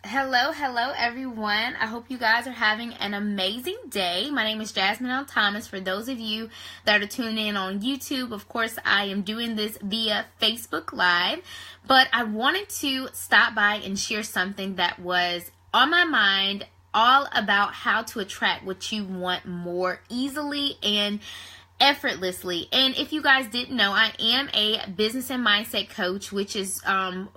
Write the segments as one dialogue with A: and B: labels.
A: Hello everyone. I hope you guys are having an amazing day. My name is Jasmine Thomas. For those of you that are tuning in on YouTube, of course, I am doing this via Facebook Live, but I wanted to stop by and share something that was on my mind, all about how to attract what you want more easily and effortlessly. And if you guys didn't know, I am a business and mindset coach, which is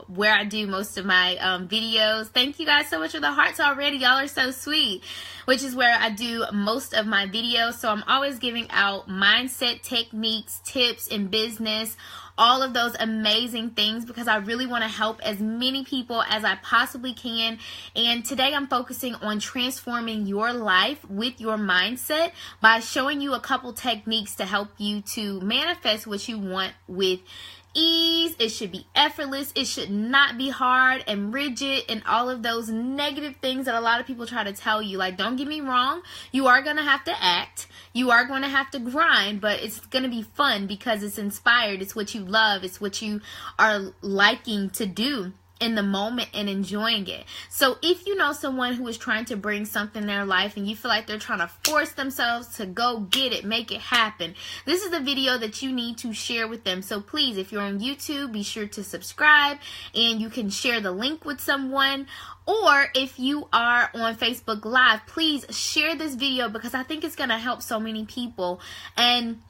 A: where I do most of my videos. Thank you guys so much for the hearts already. Y'all are so sweet. Which is where I do most of my videos. So I'm always giving out mindset techniques, tips in business, all of those amazing things, because I really want to help as many people as I possibly can. And today I'm focusing on transforming your life with your mindset by showing you a couple techniques to help you to manifest what you want with ease. It should be effortless. It should not be hard and rigid and all of those negative things that a lot of people try to tell you. Like, don't get me wrong, you are going to have to act. You are going to have to grind, but it's going to be fun because it's inspired. It's what you love. It's what you are liking to do in the moment and enjoying it. So if you know someone who is trying to bring something in their life and you feel like they're trying to force themselves to go get it, make it happen, this is the video that you need to share with them. So please, if you're on YouTube, be sure to subscribe, and you can share the link with someone. Or if you are on Facebook Live, please share this video because I think it's going to help so many people. And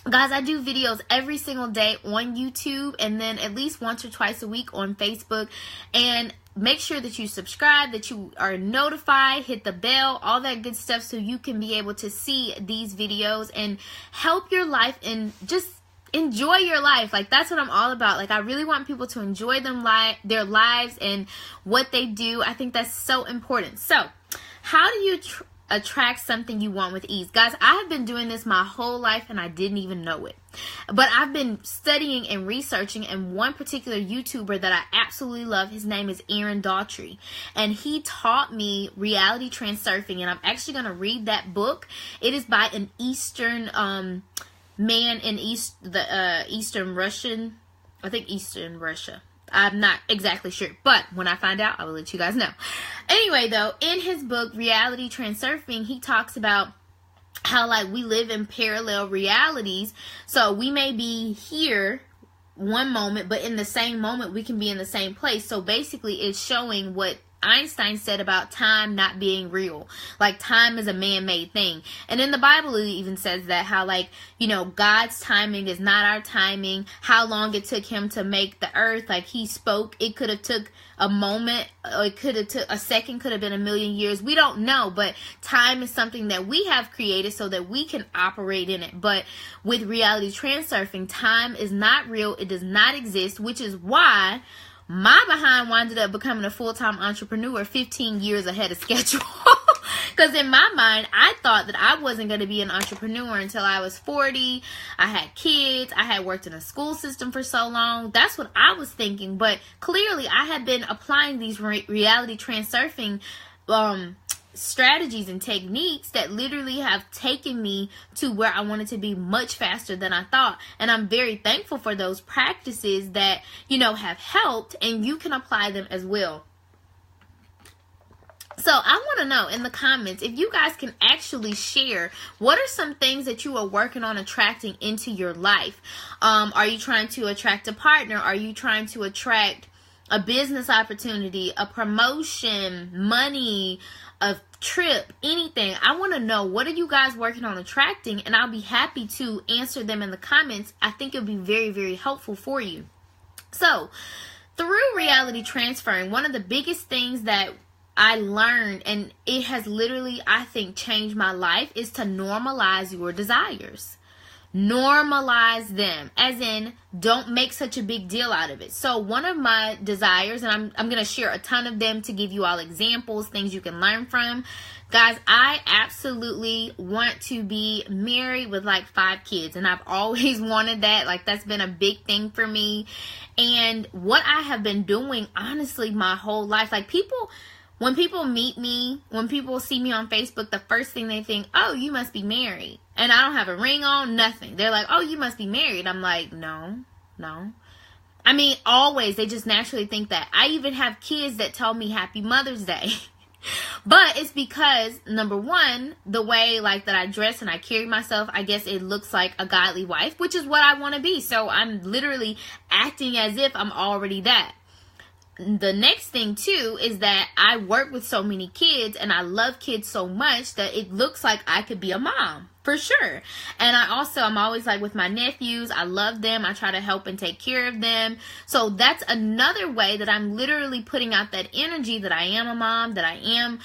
A: guys, I do videos every single day on YouTube and then at least once or twice a week on Facebook. And make sure that you subscribe, that you are notified, hit the bell, all that good stuff, so you can be able to see these videos and help your life and just enjoy your life. Like, that's what I'm all about. Like, I really want people to enjoy their lives and what they do. I think that's so important. So how do you attract something you want with ease? Guys, I have been doing this my whole life and I didn't even know it. But I've been studying and researching, and one particular YouTuber that I absolutely love, his name is Aaron Daughtry, and he taught me reality transurfing, and I'm actually going to read that book. It is by an Eastern man in Eastern Russia. I'm not exactly sure, but when I find out, I will let you guys know. Anyway, though, in his book, Reality Transurfing, he talks about how, like, we live in parallel realities. So we may be here one moment, but in the same moment, we can be in the same place. So basically, it's showing what Einstein said about time not being real. Like, time is a man-made thing. And in the Bible, it even says that, how, like, you know, God's timing is not our timing. How long it took him to make the earth, like, he spoke, it could have took a moment, or it could have took a second, could have been a million years. We don't know, but time is something that we have created so that we can operate in it. But with reality transurfing, time is not real. It does not exist, which is why my behind wound up becoming a full-time entrepreneur 15 years ahead of schedule. Because in my mind, I thought that I wasn't going to be an entrepreneur until I was 40. I had kids. I had worked in a school system for so long. That's what I was thinking. But clearly, I had been applying these reality transurfing strategies and techniques that literally have taken me to where I wanted to be much faster than I thought. And I'm very thankful for those practices that, you know, have helped, and you can apply them as well. So I want to know in the comments if you guys can actually share what are some things that you are working on attracting into your life. Are you trying to attract a partner? Are you trying to attract a business opportunity, a promotion, money, a trip, anything? I want to know, what are you guys working on attracting? And I'll be happy to answer them in the comments. I think it'll be very, very helpful for you. So through reality transferring, one of the biggest things that I learned, and it has literally, I think, changed my life, is to normalize your desires. Normalize them, as in, don't make such a big deal out of it. So one of my desires, and I'm going to share a ton of them to give you all examples, things you can learn from. Guys, I absolutely want to be married with like 5 kids, and I've always wanted that. Like, that's been a big thing for me. And what I have been doing, honestly, my whole life, like, when people meet me, when people see me on Facebook, the first thing they think, oh, you must be married. And I don't have a ring on, nothing. They're like, oh, you must be married. I'm like, no. I mean, always, they just naturally think that. I even have kids that tell me Happy Mother's Day. But it's because, number one, the way like that I dress and I carry myself, I guess it looks like a godly wife, which is what I want to be. So I'm literally acting as if I'm already that. The next thing too is that I work with so many kids and I love kids so much that it looks like I could be a mom for sure. And I'm always like with my nephews, I love them. I try to help and take care of them. So that's another way that I'm literally putting out that energy that I am a mom, that I am,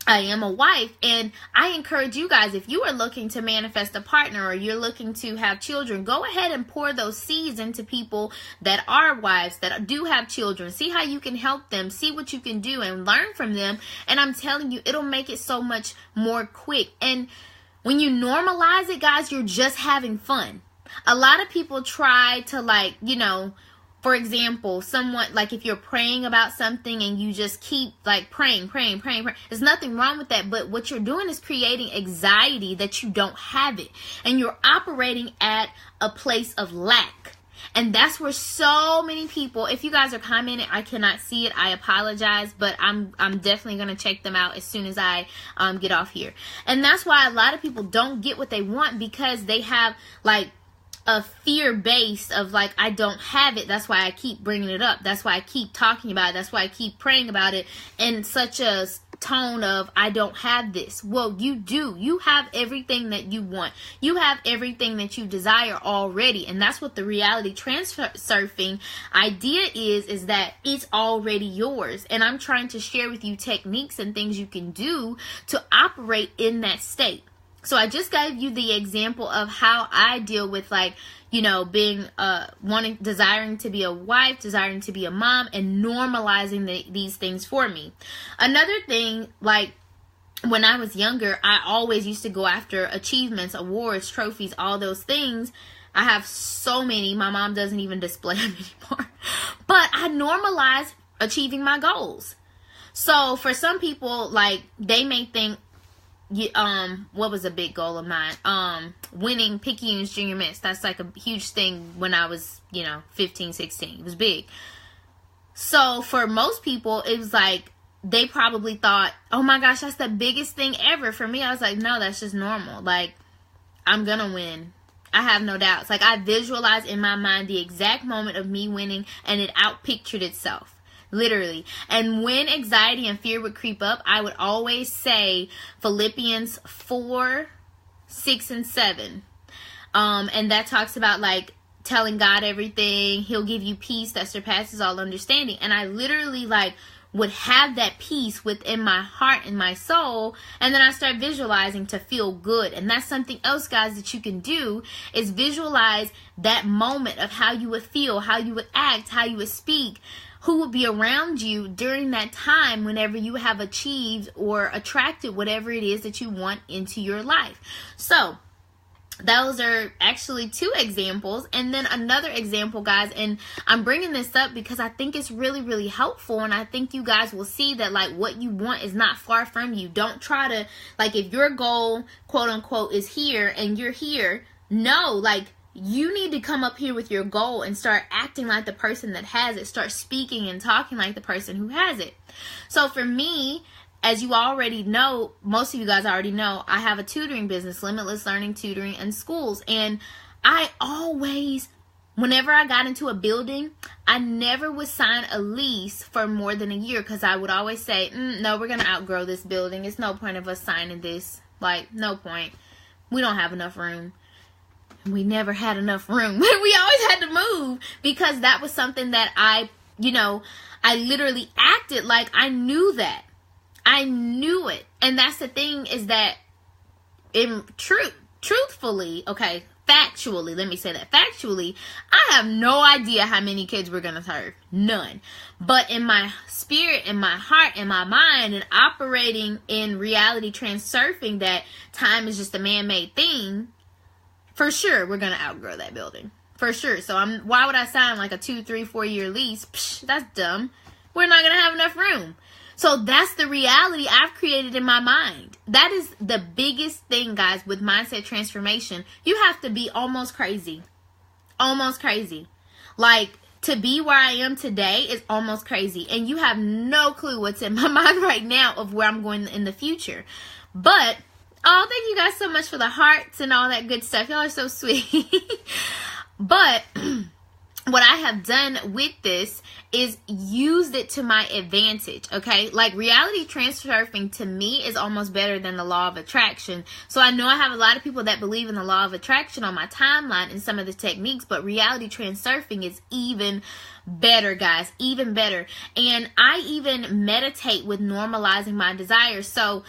A: I am a wife. And I encourage you guys, if you are looking to manifest a partner or you're looking to have children, go ahead and pour those seeds into people that are wives, that do have children. See how you can help them, see what you can do and learn from them. And I'm telling you, it'll make it so much more quick. And when you normalize it, guys, you're just having fun. A lot of people try to for example, someone, like if you're praying about something and you just keep like praying. There's nothing wrong with that. But what you're doing is creating anxiety that you don't have it. And you're operating at a place of lack. And that's where so many people, if you guys are commenting, I cannot see it. I apologize, but I'm definitely going to check them out as soon as I get off here. And that's why a lot of people don't get what they want, because they have like a fear base of like, I don't have it. That's why I keep bringing it up. That's why I keep talking about it. That's why I keep praying about it in such a tone of, I don't have this. Well, you do. You have everything that you want. You have everything that you desire already. And that's what the reality transfer surfing idea is that it's already yours. And I'm trying to share with you techniques and things you can do to operate in that state. So I just gave you the example of how I deal with being desiring to be a wife, desiring to be a mom, and normalizing these things for me. Another thing, like when I was younger, I always used to go after achievements, awards, trophies, all those things. I have so many. My mom doesn't even display them anymore. But I normalize achieving my goals. So for some people, like they may think, what was a big goal of mine? Winning Picayune's Junior Miss. That's like a huge thing when I was, 15, 16. It was big. So for most people, it was like, they probably thought, oh my gosh, that's the biggest thing ever. For me, I was like, no, that's just normal. Like, I'm gonna win. I have no doubts. Like, I visualized in my mind the exact moment of me winning, and it outpictured itself. Literally. And when anxiety and fear would creep up, I would always say Philippians 4, 6, and 7. And that talks about like telling God everything. He'll give you peace that surpasses all understanding. And I literally would have that peace within my heart and my soul, and then I start visualizing to feel good. And that's something else, guys, that you can do, is visualize that moment of how you would feel, how you would act, how you would speak, who would be around you during that time whenever you have achieved or attracted whatever it is that you want into your life. So those are actually 2 examples. And then another example, guys, and I'm bringing this up because I think it's really, really helpful. And I think you guys will see that what you want is not far from you. Don't try to, if your goal, quote unquote, is here and you're here. No, you need to come up here with your goal and start acting like the person that has it. Start speaking and talking like the person who has it. So for me, as you already know, most of you guys already know, I have a tutoring business, Limitless Learning Tutoring and Schools. And I always, whenever I got into a building, I never would sign a lease for more than a year, because I would always say, no, we're going to outgrow this building. It's no point of us signing this. No point. We don't have enough room. We never had enough room. We always had to move, because that was something that I literally acted like I knew that. I knew it. And that's the thing, is that truthfully, factually, let me say that. Factually, I have no idea how many kids we're going to serve. None. But in my spirit, in my heart, in my mind, and operating in reality transurfing that time is just a man-made thing, for sure, we're going to outgrow that building. For sure. So why would I sign a 2, 3, 4 year lease? Psh, that's dumb. We're not going to have enough room. So that's the reality I've created in my mind. That is the biggest thing, guys, with mindset transformation. You have to be almost crazy. Almost crazy. Like, to be where I am today is almost crazy. And you have no clue what's in my mind right now of where I'm going in the future. But, oh, thank you guys so much for the hearts and all that good stuff. Y'all are so sweet. But what I have done with this is used it to my advantage, okay? Like, reality transurfing to me is almost better than the law of attraction. So I know I have a lot of people that believe in the law of attraction on my timeline and some of the techniques, but reality transurfing is even better, guys, even better. And I even meditate with normalizing my desires. So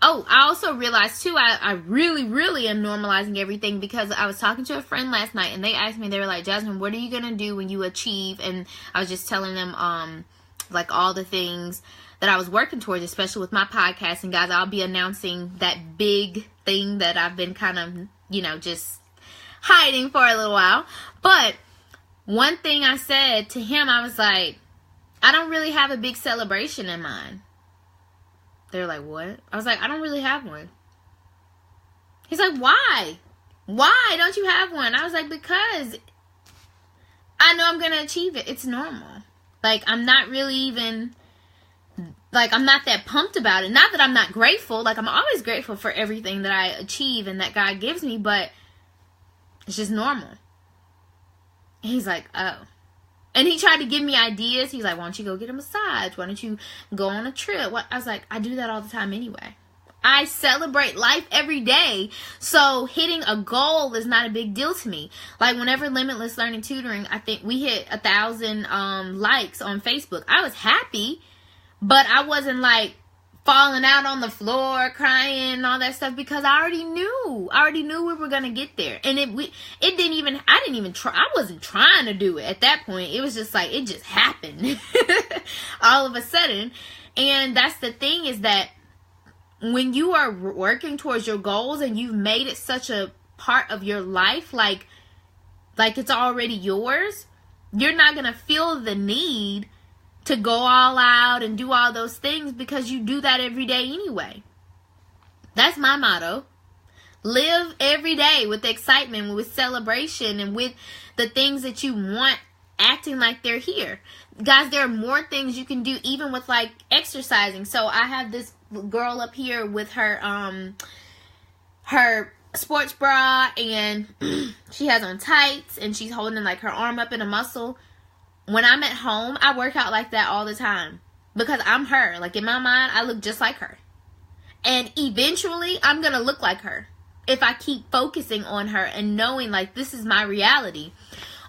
A: oh, I also realized too, I really am normalizing everything, because I was talking to a friend last night and they asked me, they were like, Jasmine, what are you going to do when you achieve? And I was just telling them, like, all the things that I was working towards, especially with my podcast. And guys, I'll be announcing that big thing that I've been kind of, you know, just hiding for a little while. But one thing I said to him, I was like, I don't really have a big celebration in mind. They're like, what? I was like, I don't really have one. He's like, why? Why don't you have one? I was like, because I know I'm going to achieve it. It's normal. Like, I'm not really even, like, I'm not that pumped about it. Not that I'm not grateful. Like, I'm always grateful for everything that I achieve and that God gives me, but it's just normal. And he's like, oh. And he tried to give me ideas. He's like, why don't you go get a massage? Why don't you go on a trip? What? I was like, I do that all the time anyway. I celebrate life every day. So hitting a goal is not a big deal to me. Like, whenever Limitless Learning Tutoring, I think we hit 1,000 likes on Facebook. I was happy, but I wasn't like falling out on the floor, crying and all that stuff, because I already knew we were going to get there. And I didn't even try. I wasn't trying to do it at that point. It was just like, it just happened all of a sudden. And that's the thing, is that when you are working towards your goals and you've made it such a part of your life, like it's already yours, you're not going to feel the need to go all out and do all those things, because you do that every day anyway. That's my motto. Live every day with excitement, with celebration, and with the things that you want acting like they're here. Guys, there are more things you can do, even with like exercising. So I have this girl up here with her sports bra, and she has on tights, and she's holding like her arm up in a muscle. When I'm at home, I work out like that all the time, because I'm her. Like, in my mind, I look just like her. And eventually, I'm going to look like her if I keep focusing on her and knowing, like, this is my reality.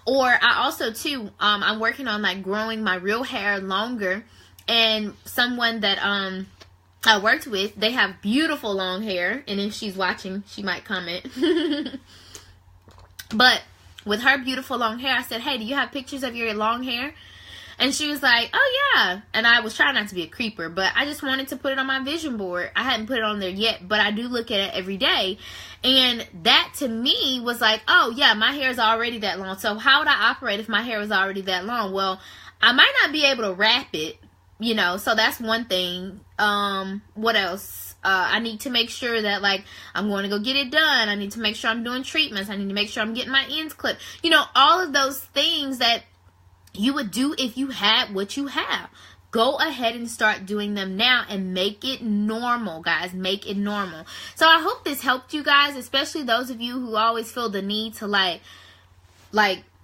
A: Or I also, too, I'm working on, like, growing my real hair longer. And someone that I worked with, they have beautiful long hair. And if she's watching, she might comment. But with her beautiful long hair, I said, hey, do you have pictures of your long hair? And she was like, oh, yeah. And I was trying not to be a creeper, but I just wanted to put it on my vision board. I hadn't put it on there yet, but I do look at it every day. And that, to me, was like, oh, yeah, my hair is already that long. So how would I operate if my hair was already that long? Well, I might not be able to wrap it, you know, so that's one thing. What else? I need to make sure that, like, I'm going to go get it done. I need to make sure I'm doing treatments. I need to make sure I'm getting my ends clipped. You know, all of those things that you would do if you had what you have. Go ahead and start doing them now and make it normal, guys. Make it normal. So I hope this helped you guys, especially those of you who always feel the need to, like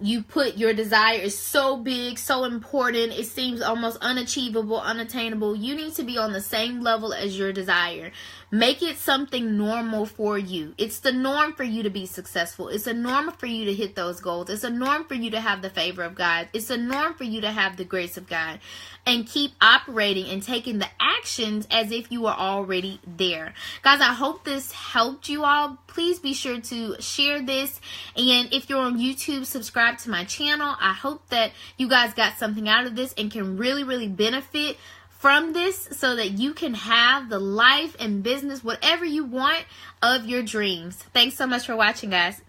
A: you put your desire is so big, so important, it seems almost unachievable, unattainable. You need to be on the same level as your desire. Make it something normal for you. It's the norm for you to be successful. It's a norm for you to hit those goals. It's a norm for you to have the favor of God. It's a norm for you to have the grace of God. And keep operating and taking the actions as if you were already there. Guys, I hope this helped you all. Please be sure to share this. And if you're on YouTube, subscribe to my channel. I hope that you guys got something out of this and can really benefit from this, so that you can have the life and business, whatever you want, of your dreams. Thanks so much for watching, guys.